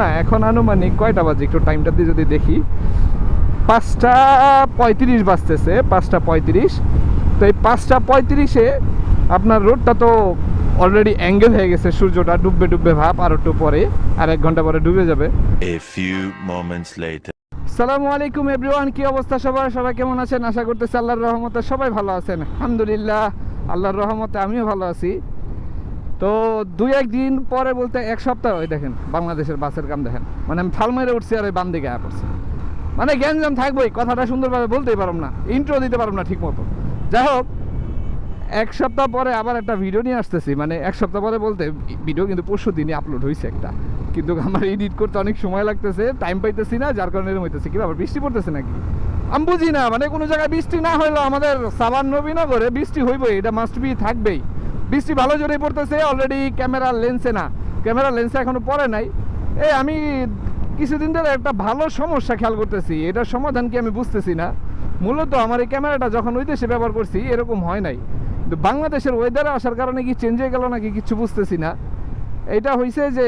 না এখন আনুমানিক কয়টা বাজে একটু টাইমটা দিয়ে যদি দেখি, 5:35 বাজতেছে, 5:35। তো এই 5:35-এ আপনার রোডটা তো অলরেডি অ্যাঙ্গেল হয়ে গেছে, সূর্যটা ডুববে ডুববে ভাব, আর একটু পরে আর 1 ঘন্টা পরে ডুবে যাবে। সালামু আলাইকুম এভরিওয়ান, কি অবস্থা সবার? সবাই কেমন আছেন? আশা করতেছি আল্লাহর রহমতে সবাই ভালো আছেন। আলহামদুলিল্লাহ, আল্লাহর রহমতে আমিও ভালো আছি। তো 2-1 দিন পরে বলতে 1 সপ্তাহ, ওই দেখেন বাংলাদেশের বাসের কাম দেখেন, মানে আমি ফাল মেরে উঠছি আর ওই বাম দিকে পড়ছি, মানে গ্যাঞ্জাম থাকবোই, কথাটা সুন্দরভাবে বলতেই পারব না, ইন্ট্রো দিতে পারব না ঠিক মতো। যাই হোক, 1 সপ্তাহ পরে আবার একটা ভিডিও নিয়ে আসতেছি, মানে 1 সপ্তাহ পরে বলতে ভিডিও কিন্তু পরশু দিনই আপলোড হয়েছে একটা, কিন্তু আমার এডিট করতে অনেক সময় লাগতেছে, টাইম পাইতেছি না, যার কারণে এরকম হইতেছে। কি ব্যাপার, বৃষ্টি পড়তেছে নাকি? আমি বুঝি না, মানে কোনো জায়গায় বৃষ্টি না হলেও আমাদের সাভার নবীনগরে বৃষ্টি হইবই, এটা মাস্ট বি, থাকবেই। বৃষ্টি ভালো জোরে পড়তেছে অলরেডি, ক্যামেরার লেন্সে না, ক্যামেরার লেন্সে এখনো পড়ে নাই। আমি কিছুদিন ধরে একটা ভালো সমস্যা খেয়াল করতেছি, এটার সমাধান কি আমি বুঝতেছি না। মূলত আমার এই ক্যামেরাটা যখন ওই দেশে ব্যবহার করছি এরকম হয় নাই, কিন্তু বাংলাদেশের ওয়েদারে আসার কারণে কি চেঞ্জ হয়ে গেল নাকি কিছু বুঝতেছি না। এটা হয়েছে যে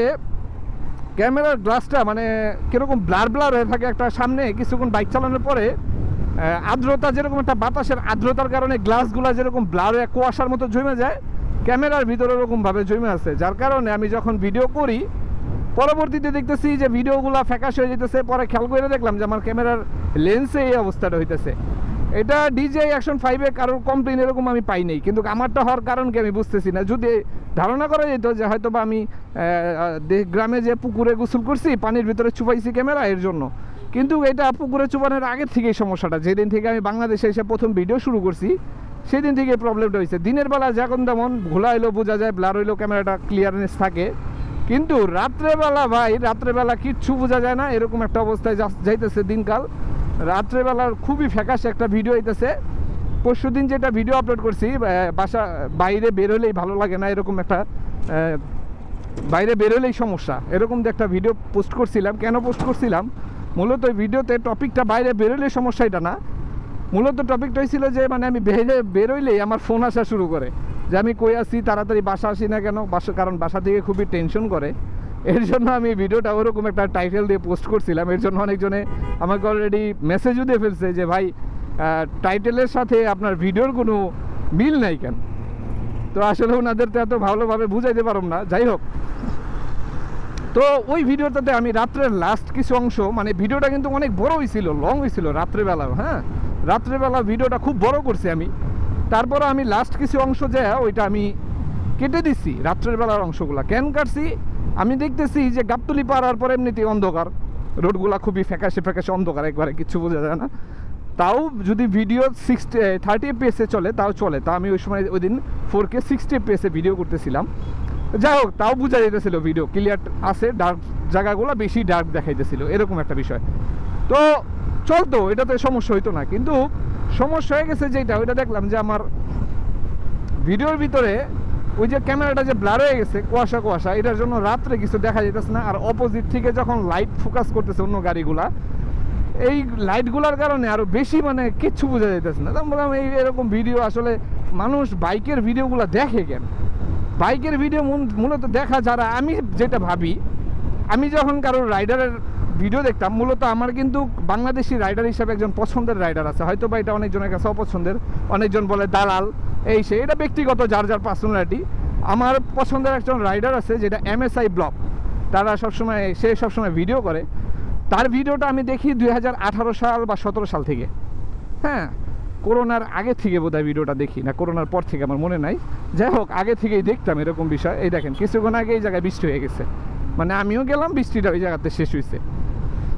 ক্যামেরার গ্লাসটা মানে কীরকম ব্লার ব্লার হয়ে থাকে একটা, সামনে কিছুক্ষণ বাইক চালানোর পরে আর্দ্রতা, যেরকম একটা বাতাসের আর্দ্রতার কারণে গ্লাসগুলো যেরকম ব্লার হয়ে কুয়াশার মতো জমে যায়, ক্যামেরার ভিতরে ওরকমভাবে জমে আছে, যার কারণে আমি যখন ভিডিও করি পরবর্তীতে দেখতেছি যে ভিডিওগুলো ফ্যাকাশ হয়ে যেতেছে। পরে খেয়াল করে দেখলাম যে আমার ক্যামেরার লেন্সে এই অবস্থাটা হইতেছে। এটা DJI Action 5-এ কারোর কমপ্লেন এরকম আমি পাই নাই, কিন্তু আমারটা হওয়ার কারণ কি আমি বুঝতেছি না। যদি ধারণা করা যেত যে হয়তো বা আমি গ্রামে যে পুকুরে গোসল করছি, পানির ভিতরে চুপাইছি ক্যামেরা, এর জন্য। কিন্তু এটা পুকুরে চুপানোর আগের থেকেই সমস্যাটা, যেদিন থেকে আমি বাংলাদেশে এসে প্রথম ভিডিও শুরু করছি সেদিন থেকে প্রবলেমটা হয়েছে। দিনের বেলা যখন তেমন ঘোলা হইলেও বোঝা যায়, ব্লার হইলেও ক্যামেরাটা ক্লিয়ারনেস থাকে, কিন্তু রাত্রেবেলা ভাই, রাত্রেবেলা কিচ্ছু বোঝা যায় না, এরকম একটা অবস্থায় যাইতেছে দিনকাল। রাত্রেবেলার খুবই ফ্যাকাশ একটা ভিডিও হইতেছে। পরশু দিন যেটা ভিডিও আপলোড করছি, বাসা বাইরে বের হলেই ভালো লাগে না, এরকম একটা বাইরে বের হলেই সমস্যা, এরকম যে একটা ভিডিও পোস্ট করছিলাম। কেন পোস্ট করছিলাম? মূলত ওই ভিডিওতে টপিকটা বাইরে বেরোলেই সমস্যা, এটা না। মূলত টপিকটা হয়েছিল যে মানে আমি বেরোইলেই আমার ফোন আসা শুরু করে যে আমি কই আসি, তাড়াতাড়ি বাসা আসি না কেন, কারণ বাসা থেকে খুবই টেনশন করে। এর জন্য আমি ভিডিওটা ওরকম একটা টাইটেল দিয়ে পোস্ট করছিলাম। এর জন্য অনেকজনে আমাকে অলরেডি মেসেজও দিয়ে ফেলছে যে ভাই, টাইটেলের সাথে আপনার ভিডিওর কোনো মিল নাই কেন। তো আসলে ওনাদের তো এত ভালোভাবে বুঝাইতে পারলাম না। যাই হোক, তো ওই ভিডিওটাতে আমি রাত্রের লাস্ট কিছু অংশ, মানে ভিডিওটা কিন্তু অনেক বড় হয়েছিল, লং হয়েছিল রাত্রেবেলাও, হ্যাঁ রাত্রেবেলা ভিডিওটা খুব বড় করছি আমি। তারপরে আমি লাস্ট কিছু অংশ যে ওইটা আমি কেটে দিচ্ছি, রাত্রের বেলার অংশগুলো। কেন কাটছি? আমি দেখতেছি যে গাবতলি পার হওয়ার পর এমনিতেই অন্ধকার, রোডগুলো খুবই ফ্যাকাশে ফ্যাকাশে অন্ধকার, একবারে কিছু বোঝা যায় না। তাও যদি ভিডিও 30 FPS চলে তাও চলে, তা আমি ওই সময় ওই দিন 4K 60 FPS ভিডিও করতেছিলাম। যাই হোক, তাও বোঝা যেতেছিল ভিডিও ক্লিয়ার আছে, ডার্ক জায়গাগুলো বেশি ডার্ক দেখাইতেছিল, এরকম একটা বিষয়। তো চলতো, এটাতে সমস্যা হইতো না, কিন্তু সমস্যা হয়ে গেছে যেটা, ওইটা দেখলাম যে আমার ভিডিওর ভিতরে ওই যে ক্যামেরাটা যে ব্লার হয়ে গেছে, কুয়াশা কুয়াশা, এটার জন্য রাত্রে কিছু দেখা যেতেছে না। আর অপোজিট থেকে যখন লাইট ফোকাস করতেছে অন্য গাড়িগুলা, এই লাইটগুলোর কারণে আরও বেশি মানে কিচ্ছু বোঝা যাইতেছে না। বললাম এই এরকম ভিডিও আসলে মানুষ বাইকের ভিডিওগুলো দেখে কেন? বাইকের ভিডিও মূলত দেখা যারা, আমি যেটা ভাবি, আমি যখন কারোর রাইডারের ভিডিও দেখতাম, মূলত আমার কিন্তু বাংলাদেশি রাইডার হিসাবে একজন পছন্দের রাইডার আছে, হয়তো বা এটা অনেকজনের কাছে অপছন্দের, অনেকজন বলে দালাল, এই সে, এটা ব্যক্তিগত যার যার পার্সোনালিটি। আমার পছন্দের একজন রাইডার আছে যেটা MSI ব্লগ, তারা সবসময় ভিডিও করে। তার ভিডিওটা আমি দেখি 2018 সাল বা 17 সাল থেকে, হ্যাঁ করোনার আগে থেকে বোধহয় ভিডিওটা দেখি, না করোনার পর থেকে আমার মনে নাই। যাই হোক, আগে থেকেই দেখতাম এরকম বিষয়। এই দেখেন কিছুক্ষণ আগে এই জায়গায় বৃষ্টি হয়ে গেছে, মানে আমিও গেলাম, বৃষ্টিটা ওই জায়গাতে শেষ হয়েছে।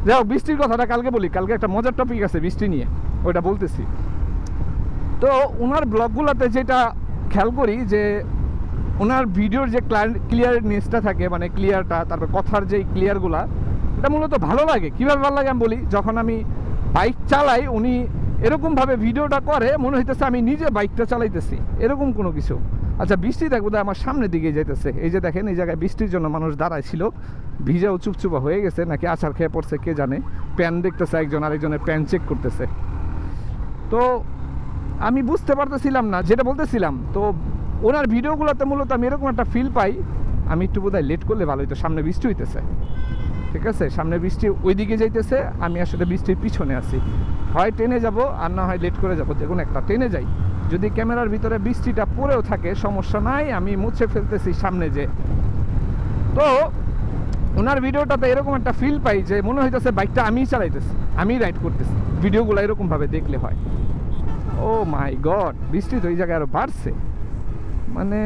যাই হোক, বৃষ্টির কথাটা কালকে বলি, কালকে একটা মজার টপিক আছে বৃষ্টি নিয়ে, ওইটা বলতেছি। তো ওনার ব্লগগুলোতে যেটা খেয়াল করি যে ওনার ভিডিওর যে ক্লিয়ারনেসটা থাকে, মানে ক্লিয়ারটা, তারপর কথার যেই ক্লিয়ারগুলা, এটা মূলত ভালো লাগে। কীভাবে ভালো লাগে আমি বলি, যখন আমি বাইক চালাই উনি এরকমভাবে ভিডিওটা করে মনে হইতেছে আমি নিজে বাইকটা চালাইতেছি, এরকম কোনো কিছু। আচ্ছা, বৃষ্টি দেখ বোধহয় আমার সামনের দিকে যাইতেছে, এই যে দেখেন এই জায়গায় বৃষ্টির জন্য মানুষ দাঁড়ায় ছিল, ভিজাও চুপচুপা হয়ে গেছে, নাকি আছাড় খেয়ে পড়ছে কে জানে। প্যান দেখতেছে একজন, আরেকজনের প্যান চেক করতেছে। তো আমি বুঝতে পারতেছিলাম না, যেটা বলতেছিলাম, তো ওনার ভিডিওগুলোতে মূলত আমি এরকম একটা ফিল পাই, আমি একটু বোধহয় লেট করলে ভালো হইতো, সামনে বৃষ্টি হইতেছে। ঠিক আছে, সামনে বৃষ্টি ওইদিকে যাইতেছে, আমি আসলে বৃষ্টির পিছনে আছি। হয় ট্রেনে যাব আর না হয় লেট করে যাব, যে কোনো একটা ট্রেনে যাই। যদি ক্যামেরার ভিতরে বৃষ্টিটা পড়েও থাকে সমস্যা নাই, আমি মুছে ফেলতেছি সামনে যে। তো ওনার ভিডিওটাতে এরকম একটা ফিল পাই যে মনে হইতেছে বাইকটা আমিই চালাইতেছি, আমিই রাইড করতেছি। ভিডিওগুলো এরকমভাবে দেখলে হয়। ও মাই গড, বৃষ্টি তো এই জায়গায় আরও বাড়ছে। মানে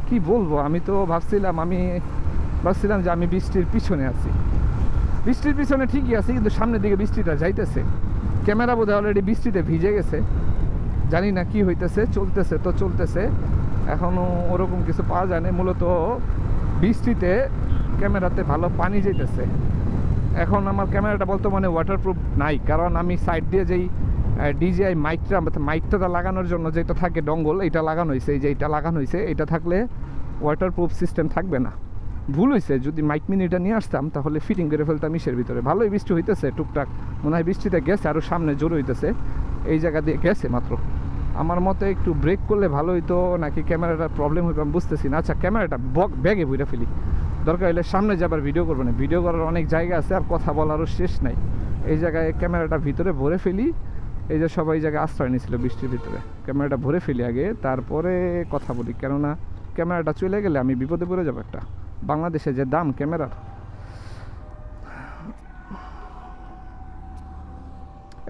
কি বলবো, আমি তো ভাবছিলাম যে আমি বৃষ্টির পিছনে আছি। বৃষ্টির পিছনে ঠিকই আছি, কিন্তু সামনের দিকে বৃষ্টিটা যাইতেছে। ক্যামেরা বোধহয় অলরেডি বৃষ্টিতে ভিজে গেছে, জানি না কি হইতেছে। চলতেছে তো চলতেছে, এখনও ওরকম কিছু পাওয়া যায় না। মূলত বৃষ্টিতে ক্যামেরাতে ভালো পানি যাইতেছে। এখন আমার ক্যামেরাটা বর্তমানে ওয়াটারপ্রুফ নাই, কারণ আমি সাইড দিয়ে যেই ডিজিআই মাইকটা লাগানোর জন্য যেটা থাকে ডঙ্গল, এটা লাগানো হয়েছে। এই যে এটা লাগানো হয়েছে, এটা থাকলে ওয়াটারপ্রুফ সিস্টেম থাকবে না। ভুল হয়েছে, যদি মাইক মিনিটা নিয়ে আসতাম তাহলে ফিটিং করে ফেলতাম ইসের ভিতরে। ভালোই বৃষ্টি হইতেছে টুকটাক, মনে হয় বৃষ্টিতে গেছে, আরও সামনে জোরে হইতেছে। এই জায়গা দিয়ে গেছে মাত্র। আমার মতে একটু ব্রেক করলে ভালো হইতো, নাকি ক্যামেরাটার প্রবলেম হইবে আমি বুঝতেছি না। আচ্ছা, ক্যামেরাটা ব্যাগে বইরা ফেলি, দরকার হলে সামনে যাবার ভিডিও করবো না। ভিডিও করার অনেক জায়গা আছে, আর কথা বলারও শেষ নাই। এই জায়গায় ক্যামেরাটা ভিতরে ভরে ফেলি। এই যে সবাই জায়গায় আশ্রয় নিয়েছিল বৃষ্টির ভিতরে, ক্যামেরাটা ভরে ফেলি আগে, তারপরে কথা বলি। কেননা ক্যামেরাটা চলে গেলে আমি বিপদে পড়ে যাবো একটা। বাংলাদেশে যে দাম ক্যামেরার,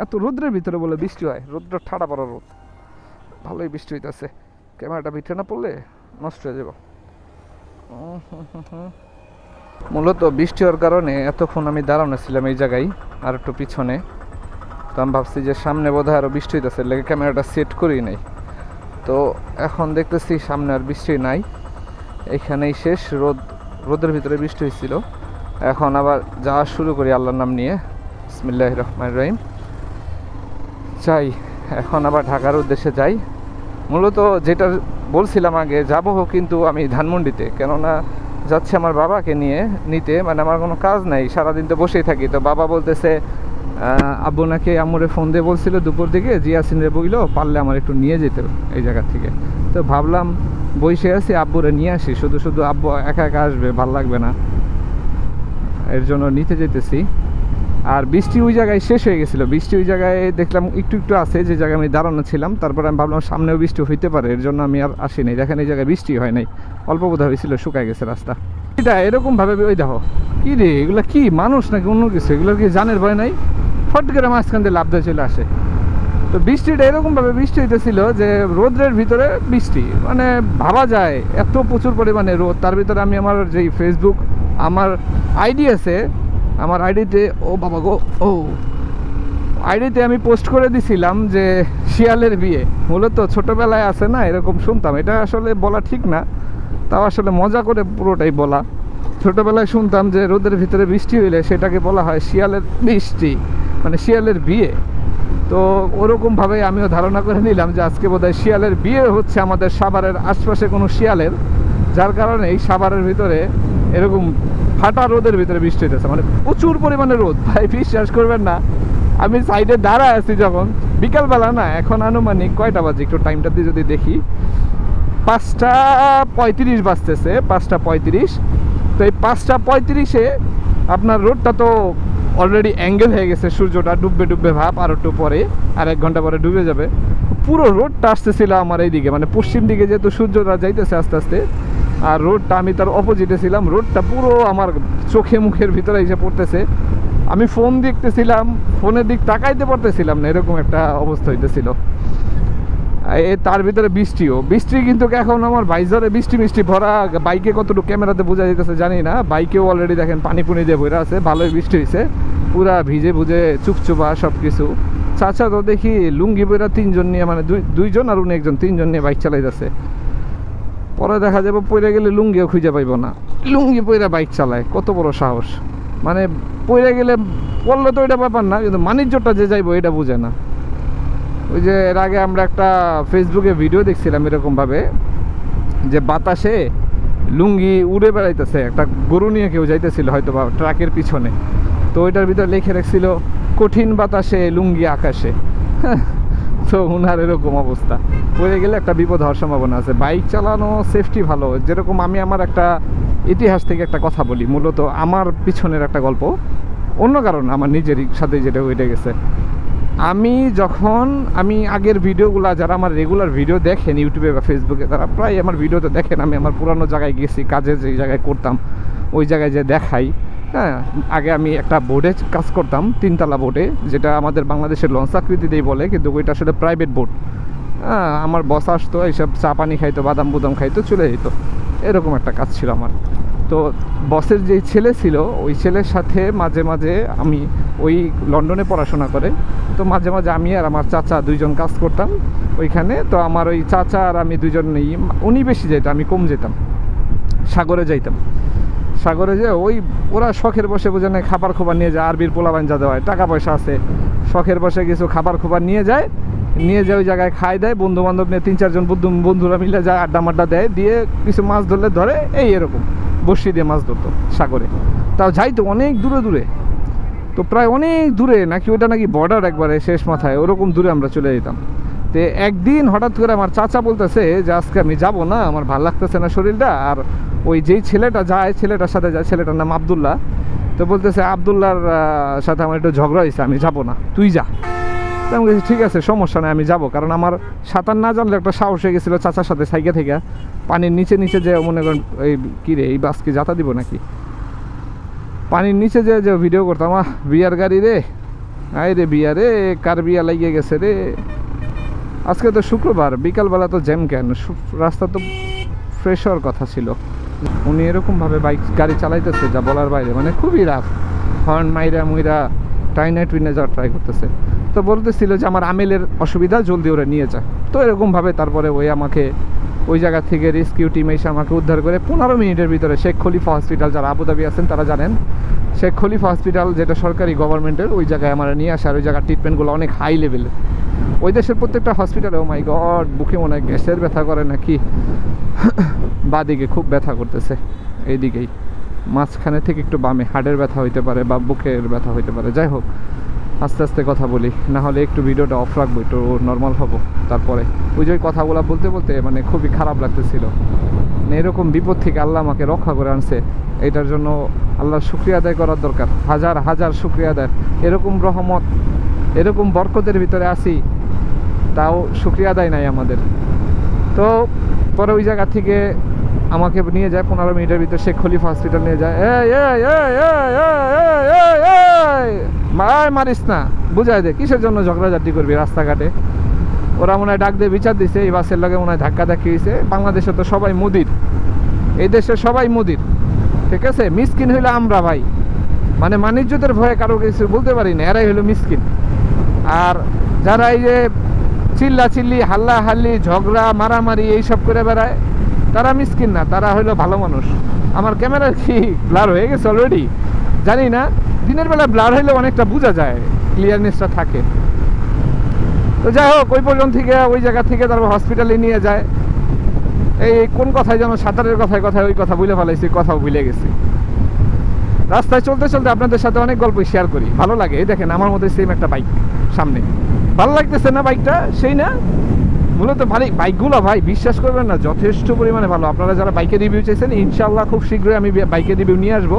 এত রোদ্রের ভিতরে বলে বৃষ্টি হয়। রোদ্র ঠাড়া পড়া রোদ, ভালোই বৃষ্টি হইতেছে। ক্যামেরাটা ভিতরে না পড়লে নষ্ট হয়ে যাব। মূলত বৃষ্টি হওয়ার কারণে এতক্ষণ আমি দাঁড়ানো ছিলাম এই জায়গায়, আর একটু পিছনে। তো আমি ভাবছি যে সামনে বোধহয় আরও বৃষ্টি হইতেছে, লেগে ক্যামেরাটা সেট করেই নাই। তো এখন দেখতেছি সামনে আর বৃষ্টি নাই, এখানেই শেষ। রোদের ভিতরে বৃষ্টি হয়েছিল। এখন আবার যাওয়া শুরু করি আল্লাহর নাম নিয়ে, বিসমিল্লাহির রহমানির রহিম। যাই, এখন আবার ঢাকার উদ্দেশ্যে যাই। মূলত যেটা বলছিলাম আগে, যাবো কিন্তু আমি ধানমন্ডিতে, কেননা যাচ্ছে আমার বাবাকে নিতে। মানে আমার কোনো কাজ নাই, সারাদিন তো বসেই থাকি। তো বাবা বলতেছে, আব্বু নাকি আম্মুরে ফোন দিয়ে বলছিল দুপুর দিকে, জিয়াসিনরে বইলো পারলে আমার একটু নিয়ে যেতে এই জায়গা থেকে। তো ভাবলাম বসে আছি, আব্বুরে নিয়ে আসি। শুধু শুধু আব্বু একা একা আসবে, ভাল লাগবে না, এর জন্য নিতে যেতেছি। আর বৃষ্টি ওই জায়গায় শেষ হয়ে গেছিলো। বৃষ্টি ওই জায়গায় দেখলাম একটু একটু আছে, যে জায়গায় আমি দাঁড়ানো ছিলাম। তারপরে আমি ভাবলাম সামনেও বৃষ্টি হইতে পারে, এর জন্য আমি আর আসিনি। দেখেন এই জায়গায় বৃষ্টি হয় নাই, অল্প বোধহয় হয়েছিল, শুকায় গেছে রাস্তা। এটা এরকমভাবে ওই দেখো কী রে, এগুলো কি মানুষ নাকি অন্য কিছু? এগুলোর কি জানের ভয় নাই? ফট করে মাঝখান দিয়ে লাফ দিয়ে চলে আসে। তো বৃষ্টিটা এরকমভাবে বৃষ্টি হইতেছিল যে রোদ্রের ভিতরে বৃষ্টি, মানে ভাবা যায় এত প্রচুর পরিমাণে রোদ। তার ভিতরে আমি আমার যেই ফেসবুক আমার আইডি আছে, আমার আইডিতে আইডিতে আমি পোস্ট করে দিছিলাম যে শিয়ালের বিয়ে। মূলত ছোটোবেলায় আছে না, এরকম শুনতাম। এটা আসলে বলা ঠিক না, তাও আসলে মজা করে পুরোটাই বলা। ছোটোবেলায় শুনতাম যে রোদের ভিতরে বৃষ্টি হইলে সেটাকে বলা হয় শিয়ালের বৃষ্টি, মানে শিয়ালের বিয়ে। তো ওরকমভাবে আমিও ধারণা করে নিলাম যে আজকে বোধহয় শিয়ালের বিয়ে হচ্ছে আমাদের সাভারের আশপাশে কোনো শিয়ালের, যার কারণে এই সাভারের ভিতরে এরকম ফাটা রোদের ভিতরে বৃষ্টি হইতেছে। মানে প্রচুর পরিমাণে রোদ, ভাই বিশ্বাস করবেন না। আমি সাইডে দাঁড়ায় আছি যখন, বিকালবেলা না, এখন আনুমানিক কয়টা বাজে একটু টাইমটা দিয়ে যদি দেখি, 5:35 বাজতেছে, 5:35। তো এই 5:35-এ আপনার রোডটা তো অলরেডি অ্যাঙ্গেল হয়ে গেছে, সূর্যটা ডুববে ভাব, আর একটু পরে, আর 1 ঘন্টা পরে ডুবে যাবে। পুরো রোডটা আসতেছিল আমার এইদিকে, মানে পশ্চিম দিকে, যেহেতু সূর্যটা যাইতেছে আস্তে আস্তে, আর রোডটা আমি তার অপোজিটে ছিলাম। রোডটা পুরো আমার চোখে মুখের ভিতরে এসে পড়তেছে। আমি ফোন দেখতেছিলাম, ফোনের দিক তাকাইতে পারতেছিলাম না, এরকম একটা অবস্থা হইতেছিল। তার ভিতরে বৃষ্টি কিন্তু এখন আমার ভাইজারে বৃষ্টি ভরা। বাইকে কতটুকু ক্যামেরাতে বোঝা যেতেছে জানি না, বাইকেও অলরেডি দেখেন পানি দিয়ে ভরা আছে। ভালোই বৃষ্টি হয়েছে, পুরা ভিজে চুপচুপা সব কিছু। চাচা তো দেখি লুঙ্গি পরা 3 জন নিয়ে, মানে দুইজন আর উনি একজন, 3 জন নিয়ে বাইক চালাইতেছে। পরে দেখা যাবে পড়ে গেলে লুঙ্গিও খুঁজে পাইব না। লুঙ্গি পরে বাইক চালায়, কত বড় সাহস! মানে পড়ে গেলে, পড়লে তো এটা ব্যাপার না, কিন্তু বাণিজ্যটা যে যাইবো এটা বুঝে না। ওই যে এর আগে আমরা একটা ফেসবুকে ভিডিও দেখছিলাম এরকমভাবে, যে বাতাসে লুঙ্গি উড়ে বেড়াইতেছে, একটা গরু নিয়ে কেউ যাইতেছিল হয়তো বা ট্রাকের পিছনে। তো ওইটার ভিতরে লিখে রাখছিল, কঠিন বাতাসে লুঙ্গি আকাশে। তো ওনার এরকম অবস্থা, পড়ে গেলে একটা বিপদ হওয়ার সম্ভাবনা আছে। বাইক চালানো সেফটি ভালো, যেরকম আমি আমার একটা ইতিহাস থেকে একটা কথা বলি, মূলত আমার পিছনের একটা গল্প, অন্য কারণ আমার নিজেরই সাথে যেটা হয়ে গেছে। আমি আগের ভিডিওগুলো, যারা আমার রেগুলার ভিডিও দেখেন ইউটিউবে বা ফেসবুকে, তারা প্রায় আমার ভিডিওতে দেখেন আমি আমার পুরানো জায়গায় গেছি, কাজে যে জায়গায় করতাম ওই জায়গায় যে দেখাই। হ্যাঁ, আগে আমি একটা বোর্ডে কাজ করতাম, 3তলা বোর্ডে, যেটা আমাদের বাংলাদেশের লঞ্চ আকৃতিতেই বলে, কিন্তু ওইটা আসলে প্রাইভেট বোর্ড। হ্যাঁ, আমার বস আসতো, এইসব চা পানি খাইতো, বাদাম বুদাম খাইতো, চলে যেত, এরকম একটা কাজ ছিল আমার। তো বসের যেই ছেলে ছিল, ওই ছেলের সাথে মাঝে মাঝে আমি, ওই লন্ডনে পড়াশোনা করে, তো মাঝে মাঝে আমি আর আমার চাচা দুইজন কাজ করতাম ওইখানে। তো আমার ওই চাচা আর আমি দুজনেই, উনি বেশি যেত, আমি কম যেতাম, সাগরে যাইতাম। সাগরে যে ওই ওরা শখের বসে বোঝে না, খাবার খোবার নিয়ে যায়, আরবির পোলাবান যা দেওয়া হয়, টাকা পয়সা আছে, শখের বসে কিছু খাবার খোবার নিয়ে যায় ওই জায়গায় খায় দেয়, বন্ধু বান্ধব নিয়ে 3-4 জন বন্ধুরা মিলে যায়, আড্ডা মাড্ডা দেয়, দিয়ে কিছু মাছ ধরলে ধরে, এই এরকম বড়শি দিয়ে মাছ ধরতো সাগরে। তাও যাইতো অনেক দূরে দূরে, তো প্রায় অনেক দূরে, নাকি ওটা নাকি বর্ডার একবারে শেষ মাথায়, ওরকম দূরে আমরা চলে যেতাম। তো একদিন হঠাৎ করে আমার চাচা বলতেছে যে আজকে আমি যাবো না, আমার ভালো লাগতেছে না শরীরটা, আর ওই যেই ছেলেটা যায়, ছেলেটার সাথে যায়, ছেলেটার নাম আবদুল্লাহ, তো বলতেছে আবদুল্লাহর সাথে আমার একটু ঝগড়া হয়েছে, আমি যাবো না, তুই যা। তো আমি বলছি ঠিক আছে, সমস্যা নেই, আমি যাবো। কারণ আমার সাঁতার না জানলে একটা সাহস হয়ে গেছিলো চাচার সাথে সাইকে থেকে পানির নিচে যে মনে করেন এই কী রে, এই বাসকে যাতা দিব নাকি, পানির নিচে যে ভিডিও করতাম, বিয়ার গাড়ি রে, আয় রে বিয়া রে, কার বিয়া লাগিয়ে গেছে রে। আজকে তো শুক্রবার, বিকালবেলা তো জ্যাম কেন, রাস্তা তো ফ্রেশ হওয়ার কথা ছিল। উনি এরকমভাবে গাড়ি চালাইতেছে যা বলার বাইরে, মানে খুবই রাফ, হর্ন মাইরা মুইরা টাইনে টুইনে যাওয়ার ট্রাই করতেছে। তো বলতেছিল যে আমার আমেলের অসুবিধা, জলদি ওরা নিয়ে যায়। তো এরকমভাবে তারপরে ওই আমাকে ওই জায়গা থেকে রেস্কিউ টিম এসে আমাকে উদ্ধার করে 15 মিনিটের ভিতরে শেখ খলিফা হসপিটাল, যারা আবুধাবি আছেন তারা জানেন, শেখ খলিফা হসপিটাল যেটা সরকারি গভর্নমেন্টের, ওই জায়গায় আমার নিয়ে আসে। আর ওই জায়গার ট্রিটমেন্টগুলো অনেক হাই লেভেলের। ওই দেশের প্রত্যেকটা হসপিটালে, ও মাই গড, বুকে মনে হয় গ্যাসের ব্যথা করে নাকি, বাদিকে খুব ব্যথা করতেছে, এইদিকেই মাঝখানে থেকে একটু বামে হাড়ের ব্যথা হইতে পারে বা বুকের ব্যথা হইতে পারে। যাই হোক, আস্তে আস্তে কথা বলি, না হলে একটু ভিডিওটা অফ রাখবো, একটু নর্মাল হবো। তারপরে ওই যে কথাগুলো বলতে বলতে মানে খুবই খারাপ লাগতেছিল। এরকম বিপদ থেকে আল্লাহ আমাকে রক্ষা করে আনছে, এটার জন্য আল্লাহর শুকরিয়া আদায় করার দরকার, হাজার হাজার শুকরিয়া আদায়। এরকম রহমত, এরকম বরকতের ভিতরে আসি, তাও শুকরিয়া আদায় নাই আমাদের। তো পরে ওই জায়গা থেকে আমাকে নিয়ে যায় 15 মিনিটের ভিতরে শেখ খলিফা হসপিটাল নিয়ে যায়। মারিস না, বুঝাই দে, কিসের জন্য ঝগড়াঝাটি করবি রাস্তাঘাটে। ওরা মনে হয় ডাক দিয়ে বিচার দিছে, এই বাসের লগে মনে হয় ধাক্কা ধাক্কি হয়েছে। বাংলাদেশে তো সবাই মুদির, এই দেশে সবাই মুদির, ঠিক আছে। মিসকিন হইলো আমরা ভাই, মানে মানিজ্যতের ভয়ে কারো কিছু বলতে পারি না, এরাই হলো মিসকিন। আর যারা এই যে চিল্লা চিল্লি, হাল্লা হাল্লি, ঝগড়া মারামারি এইসব করে বেড়ায়, তারা মিসকিন না, তারা হলো ভালো মানুষ। আমার ক্যামেরার কি ব্লার হয়ে গেছে অলরেডি জানি না, দিনের বেলা ব্লার হইলে অনেকটা বোঝা যায়, ক্লিয়ারনেসটা থাকে। তো যাই হোক, ওই পর্যন্ত থেকে ওই জায়গা থেকে তারপর হসপিটালে নিয়ে যায়। এই কোন কথায় যেন সাঁতারের কথায় ওই কথা ভুলে ফেলাইছি, কথাও ভুলে গেছি। রাস্তায় চলতে চলতে আপনাদের সাথে অনেক গল্প শেয়ার করি, ভালো লাগে। এই দেখেন আমার মধ্যে সেম একটা বাইক সামনে, ভালো লাগতেছে না বাইকটা? সেই না, মূলত ভালো বাইকগুলো ভাই, বিশ্বাস করবেন না, যথেষ্ট পরিমাণে ভালো। আপনারা যারা বাইকের রিভিউ চাইছেন, ইনশাআল্লাহ খুব শীঘ্রই আমি বাইকের রিভিউ নিয়ে আসবো।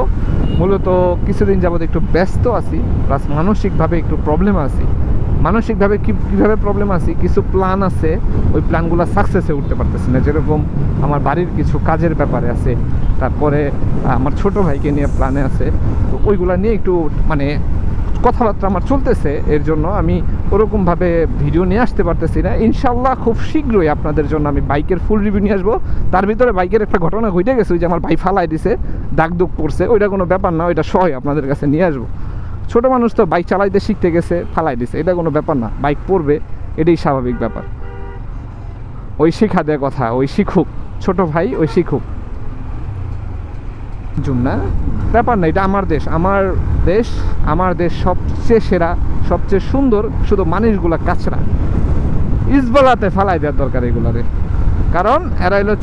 মূলত কিছুদিন যাবত একটু ব্যস্ত আছি, প্লাস মানসিকভাবে একটু প্রবলেম আছি। মানসিকভাবে কীভাবে প্রবলেম আছি, কিছু প্ল্যান আছে, ওই প্ল্যানগুলো সাকসেসে উঠতে পারতেছি না। যেরকম আমার বাড়ির কিছু কাজের ব্যাপারে আছে, তারপরে আমার ছোট ভাইকে নিয়ে প্ল্যানে আছে, তো ওইগুলো নিয়ে একটু মানে কথাবার্তা আমার চলতেছে। এর জন্য আমি ওরকমভাবে ভিডিও নিয়ে আসতে পারতেছি না। ইনশাল্লাহ খুব শীঘ্রই আপনাদের জন্য আমি বাইকের ফুল রিভিউ নিয়ে আসবো। তার ভিতরে বাইকের একটা ঘটনা ঘটে গেছে, ওই যে আমার ভাই ফালাই দিছে, দাগ দুগ পড়ছে, ওইটা কোনো ব্যাপার না, ওইটা সহই আপনাদের কাছে নিয়ে আসবো। ছোটো মানুষ তো বাইক চালাইতে শিখতে গেছে, ফালাই দিছে, এটা কোনো ব্যাপার না, বাইক পড়বে, এটাই স্বাভাবিক ব্যাপার। ওই শিখা দেয় কথা, ওই শিখুক, ছোট ভাই ওই শিখুক, না ব্যাপার না, এটা আমার দেশ, আমার দেশ সবচেয়ে সেরা, সবচেয়ে সুন্দর, শুধু মানুষগুলা কাছড়া, ইসবলাতে ফালাই দেওয়ার দরকার এগুলারে। কারণ এরা হলো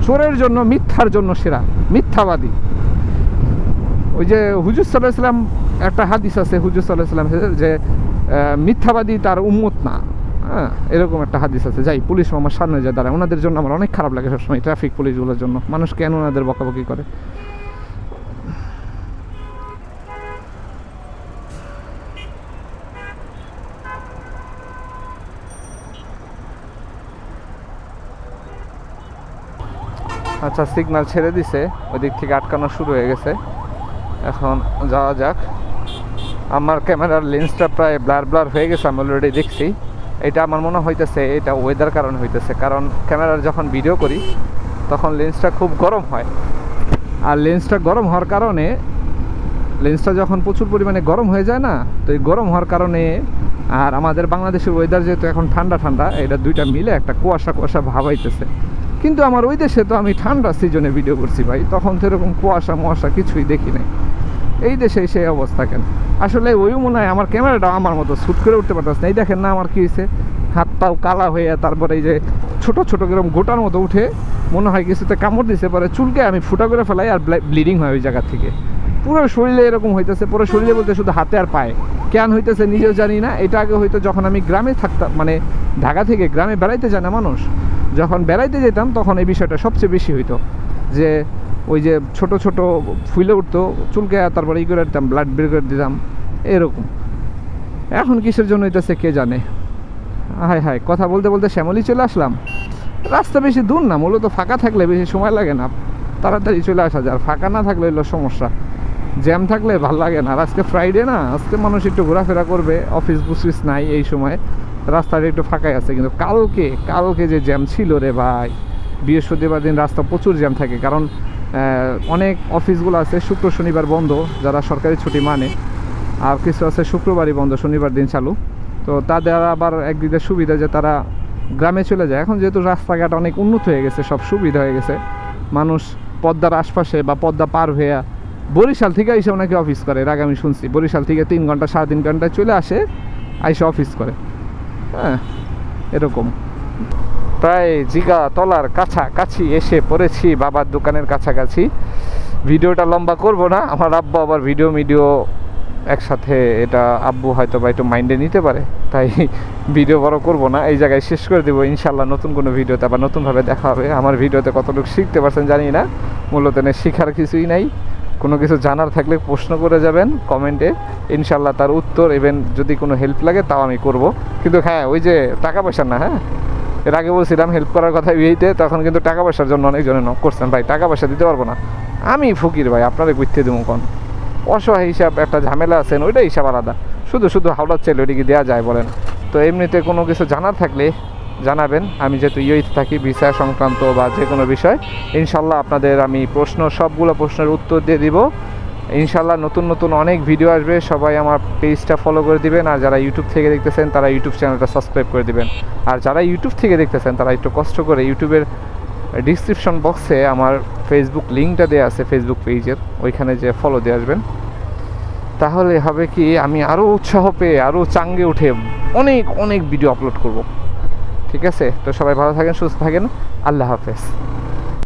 চোরের জন্য, মিথ্যার জন্য সেরা, মিথ্যাবাদী। ওই যে হুজুর সাল্লাল্লাহু আলাইহি ওয়াসাল্লাম, একটা হাদিস আছে হুজুর সাল্লাল্লাহু আলাইহি ওয়াসাল্লাম যে মিথ্যাবাদী তার উম্মত না, হ্যাঁ, এরকম একটা হাদিস আছে। যাই, পুলিশ আমার সামনে যায় দাঁড়ায়, ওনাদের জন্য আমার অনেক খারাপ লাগে সবসময়, ট্রাফিক পুলিশগুলোর জন্য। মানুষ কেন ওনাদের বকাবকি করে? আচ্ছা, সিগন্যাল ছেড়ে দিছে, ওই দিক থেকে আটকানো শুরু হয়ে গেছে। এখন যাওয়া যাক। আমার ক্যামেরার লেন্সটা প্রায় ব্লার ব্লার হয়ে গেছে, আমি অলরেডি দেখছি। এটা আমার মনে হইতেছে এটা ওয়েদার কারণ হইতেছে, কারণ ক্যামেরার যখন ভিডিও করি তখন লেন্সটা খুব গরম হয়, আর লেন্সটা গরম হওয়ার কারণে, লেন্সটা যখন প্রচুর পরিমাণে গরম হয়ে যায় না, তো এই গরম হওয়ার কারণে, আর আমাদের বাংলাদেশের ওয়েদার যেহেতু এখন ঠান্ডা ঠান্ডা, এটা দুইটা মিলে একটা কুয়াশা কুয়াশা ভাব হইতেছে। কিন্তু আমার ওই দেশে তো আমি ঠান্ডা সিজনে ভিডিও করছি ভাই, তখন তো এরকম কুয়াশা মুয়াশা কিছুই দেখি নাই। এই দেশে সেই অবস্থা কেন? আসলে ওই মনে হয় আমার ক্যামেরাটা আমার মতো শ্যুট করে উঠতে পারতেছে না। এই দেখেন না আমার কী হয়েছে, হাত পাও কালা হয়ে, তারপরে এই যে ছোটো ছোটো এরকম গোটার মতো উঠে, মনে হয় কিছুতে কামড় দিছে, পরে চুলকে আমি ফুটা করে ফেলাই, আর ব্লিডিং হয় ওই জায়গা থেকে। পুরো শরীরে এরকম হইতেছে, পুরো শরীরে বলতে শুধু হাতে আর পায়ে। কেন হইতেছে নিজেও জানি না। এটা আগে হয়তো যখন আমি গ্রামে থাকতাম, মানে ঢাকা থেকে গ্রামে বেড়াইতে যায় না মানুষ, যখন বেড়াইতে যেতাম তখন এই বিষয়টা সবচেয়ে বেশি হইতো, যে ওই যে ছোট ছোট ফুলে উঠতো চুলকে, তারপরে ই করে দিতাম, ব্লাড বের করে দিতাম, এরকম। এখন কিসের জন্য হইতেছে কে জানে। হায় হায়, কথা বলতে বলতে শ্যামলি চলে আসলাম। রাস্তা বেশি দূর না, মূলত ফাঁকা থাকলে বেশি সময় লাগে না, তাড়াতাড়ি চলে আসা যায়। আর ফাঁকা না থাকলে হলো সমস্যা, জ্যাম থাকলে ভাল লাগে না। আর আজকে ফ্রাইডে না, আজকে মানুষ একটু ঘোরাফেরা করবে, অফিস বুসিস নাই, এই সময় রাস্তাটা একটু ফাঁকাই আছে। কিন্তু কালকে যে জ্যাম ছিল রে ভাই, বৃহস্পতিবার দিন রাস্তা প্রচুর জ্যাম থাকে, কারণ অনেক অফিসগুলো আছে শুক্র শনিবার বন্ধ, যারা সরকারি ছুটি মানে, আর কিছু আছে শুক্রবারই বন্ধ, শনিবার দিন চালু। তো তাদের আবার একদিকে সুবিধা যে তারা গ্রামে চলে যায়। এখন যেহেতু রাস্তাঘাট অনেক উন্নত হয়ে গেছে, সব সুবিধা হয়ে গেছে, মানুষ পদ্মার আশপাশে বা পদ্মা পার হয়ে বরিশাল থেকে এসে অনেকে অফিস করে। এর আগে আমি শুনছি বরিশাল থেকে 3 ঘন্টা 3.5 ঘন্টায় চলে আসে, আইসে অফিস করে। হ্যাঁ, এরকম। প্রায় জিগা তলার কাছাকাছি এসে পড়েছি, বাবার দোকানের কাছাকাছি। ভিডিওটা লম্বা করব না, আমার আব্বু আবার ভিডিও একসাথে, এটা আব্বু হয়তো বা একটু মাইন্ডে নিতে পারে, তাই ভিডিও বড় করব না, এই জায়গায় শেষ করে দেবো। ইনশাল্লাহ নতুন কোনো ভিডিওতে আবার নতুনভাবে দেখা হবে। আমার ভিডিওতে কতটুকু শিখতে পারছেন জানি না, মূলত শেখার কিছুই নাই। কোনো কিছু জানার থাকলে প্রশ্ন করে যাবেন কমেন্টে, ইনশাল্লাহ তার উত্তর, ইভেন যদি কোনো হেল্প লাগে তাও আমি করব। কিন্তু হ্যাঁ, ওই যে টাকা পয়সা না, হ্যাঁ এর আগে বলছিলাম হেল্প করার কথা বিয়েতে, তখন কিন্তু টাকা পয়সার জন্য অনেকজনে নক করছেন। ভাই টাকা পয়সা দিতে পারবো না, আমি ফকির ভাই, আপনারা বুঝতে দেবো কোন অসহায় হিসাব একটা ঝামেলা আছেন, ওইটাই হিসাব আলাদা। শুধু হাওড়ার চাইলে ওইটা কি দেওয়া যায় বলেন? তো এমনিতে কোনো কিছু জানার থাকলে জানাবেন। আমি যেহেতু ইউএইতে থাকি, ভিসা সংক্রান্ত বা যে কোনো বিষয়, ইনশাল্লাহ আপনাদের আমি সবগুলো প্রশ্নের উত্তর দিয়ে দিব। ইনশাল্লাহ নতুন অনেক ভিডিও আসবে। সবাই আমার পেজটা ফলো করে দিবেন, আর যারা ইউটিউব থেকে দেখতেছেন তারা ইউটিউব চ্যানেলটা সাবস্ক্রাইব করে দিবেন। আর যারা ইউটিউব থেকে দেখতেছেন তারা একটু কষ্ট করে ইউটিউবের ডিসক্রিপশন বক্সে আমার ফেসবুক লিঙ্কটা দেওয়া আছে, ফেসবুক পেজের, ওইখানে যে ফলো দিয়ে আসবেন। তাহলে হবে কি, আমি আরও উৎসাহ পেয়ে আরও চাঙ্গে উঠে অনেক ভিডিও আপলোড করব। ঠিক আছে, তো সবাই ভালো থাকেন, সুস্থ থাকেন, আল্লাহ হাফেজ।